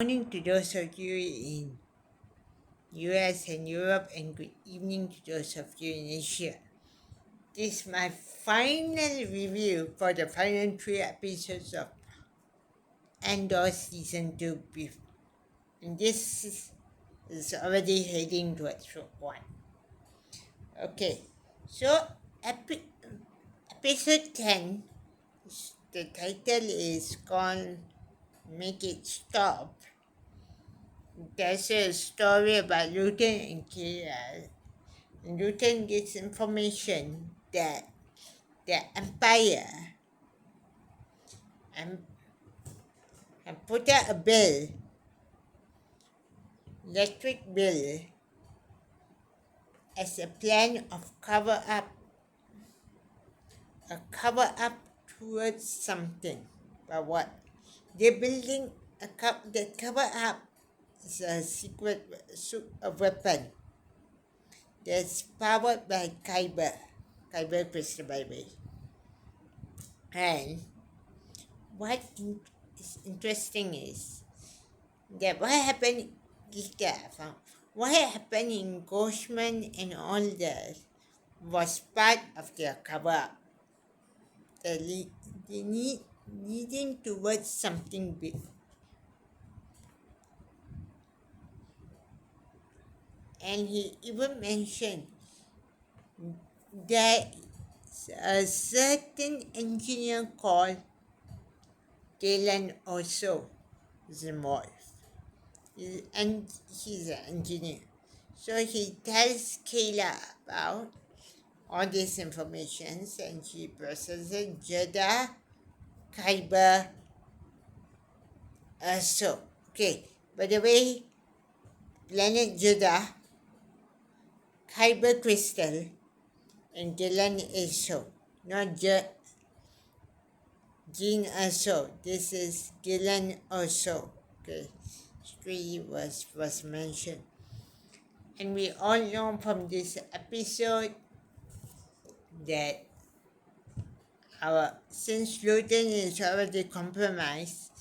Morning to those of you in US and Europe, and good evening to those of you in Asia. This is my final review for the final 3 episodes of Andor season 2 and this is already heading towards Rogue One. Okay, so episode 10, the title is called Make It Stop. There's a story about Luton and Kira. Luton gets information that the Empire and put out a bill, electric bill, as a plan of cover up towards something. But what? They're building the cover up is a secret weapon that's powered by Kyber crystal, by the way. And what is interesting is that what happened in Ghostman and all that was part of their cover up. They leading towards something big. And he even mentioned that a certain engineer called Galen also is involved. And he's an engineer. So he tells Kayla about all these informations and she processes Jeddah, Kyber, so. Okay, by the way, planet Jeddah, Kyber Crystal, and Gillen Eso. Not Jean Eso. This is Gillen Oso. Okay, three was mentioned. And we all know from this episode that since Luton is already compromised,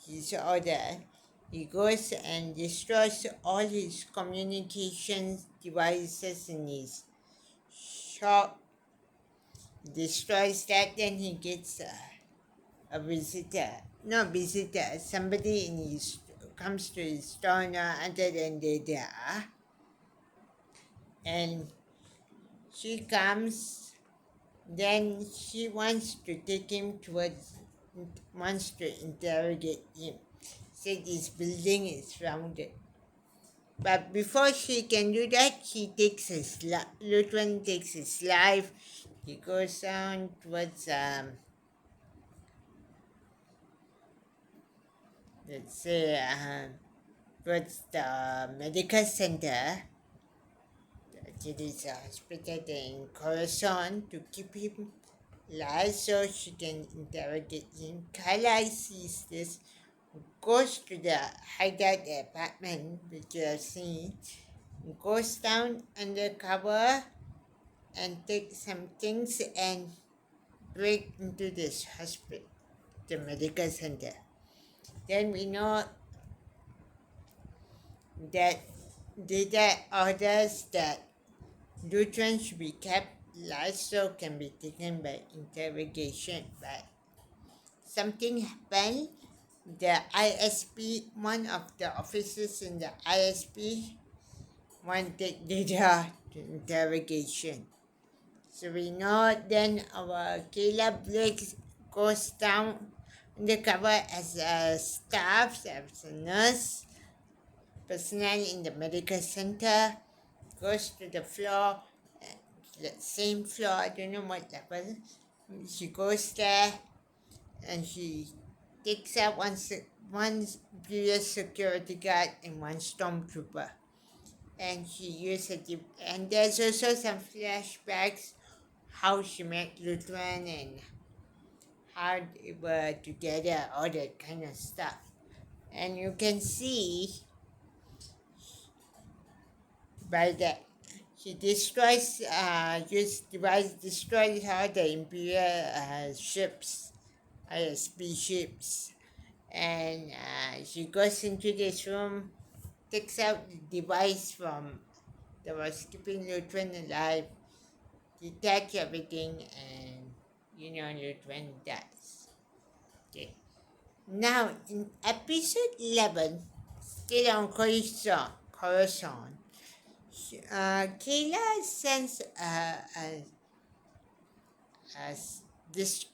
his order, he goes and destroys all his communications devices in his shop. Destroys that, then he gets a visitor. Not visitor, somebody comes to his store now other than Dada. And she comes, then she wants to interrogate him. Said his building is surrounded. But before she can do that, Lutheran takes his life. He goes down towards towards the medical center. Actually, it's a hospital in Khorasan to keep him alive so she can interrogate him. Kala sees this, goes to the hideout apartment, which you have seen, goes down undercover and takes some things and break into this hospital, the medical center. Then we know that Data orders that Lutheran should be kept alive so can be taken by interrogation. But something happened. The ISP, one of the officers in the ISP, wanted Data to interrogation. So we know then our Kayla Blake goes down undercover as a staff, as a nurse, personnel in the medical center, goes to the floor, the same floor, I don't know what level. She goes there and she takes out one previous security guard and one stormtrooper. And she used and there's also some flashbacks how she met Lutheran and how they were together, all that kind of stuff. And you can see by that she destroys destroys all the Imperial ships, ISP ships, and she goes into this room, takes out the device from that was keeping Lutwen alive, detach everything, and Lutwen dies. Okay. Now in episode 11, still on Coruscant, Kayla sends a this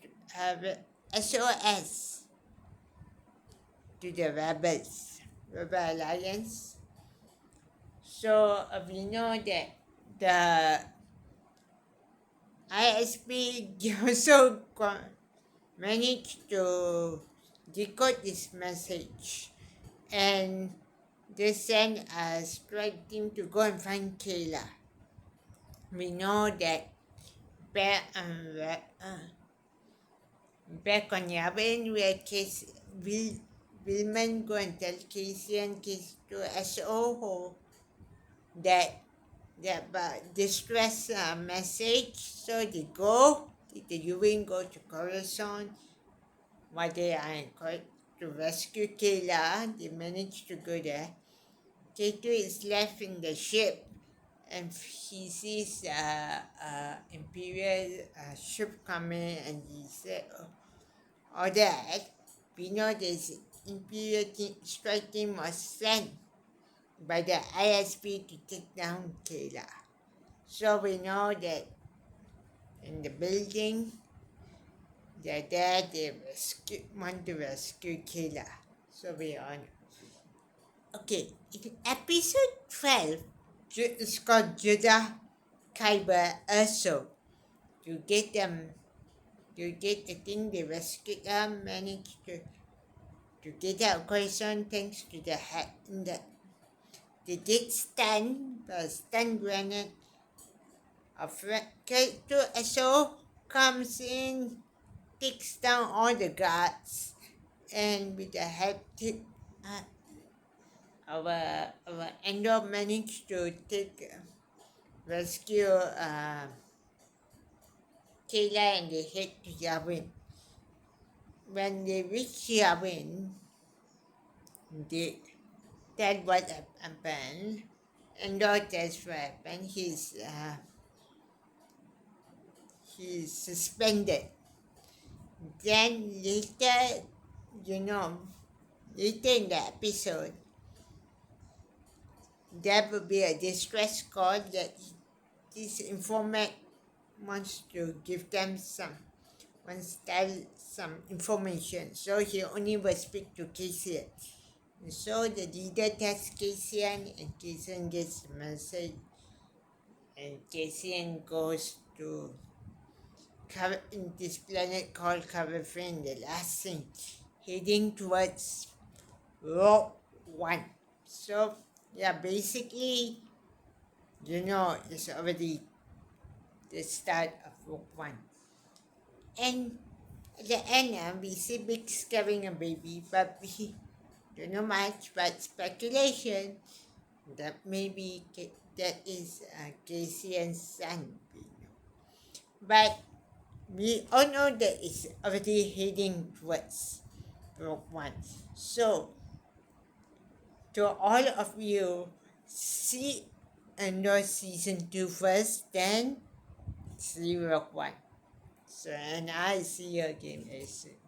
SOS to the Rebel Alliance. So we know that the ISP also managed to decode this message, and they send a strike team to go and find Kayla. We know that back on Yavin, where Wilman go and tell Casey and Casey to SO that distress message. So they go, the UN go to Coruscant. While they are to rescue Kayla, they manage to go there. K2 is left in the ship, and he sees Imperial ship coming, and he said, "Oh, Dad, we know this Imperial strike team was sent by the ISP to take down Kayla." So we know that in the building, they're there, they want to rescue Kayla. So we on. Okay, in episode 12, it's called Judah Kyber also. To get them, to get the thing they rescued them, managed to get out of Coruscant thanks to the hat. They did stun, the stun grenade of K2SO comes in, takes down all the guards, and with the help our Andor managed to rescue Kayla, and they head to Yavin. When they reach Yavin, they tell what happened. Andor tells what happened. He's suspended. Then later, later in the episode, there will be a distress call that this informant wants to give them wants to tell some information. So he only will speak to Cassian. So the leader tells Cassian, and Cassian gets the message, and Cassian goes to in this planet called Coverframe, the last thing, heading towards Rogue One. So yeah, basically, it's already the start of Rogue One. And at the end, we see Biggs carrying a baby, but we don't know much, but speculation that maybe that is Cassian's son. But we all know that it's already heading towards Rogue One. So, to all of you, see Andor Season 2 first, then see Rogue One. So, and I'll see you again very soon.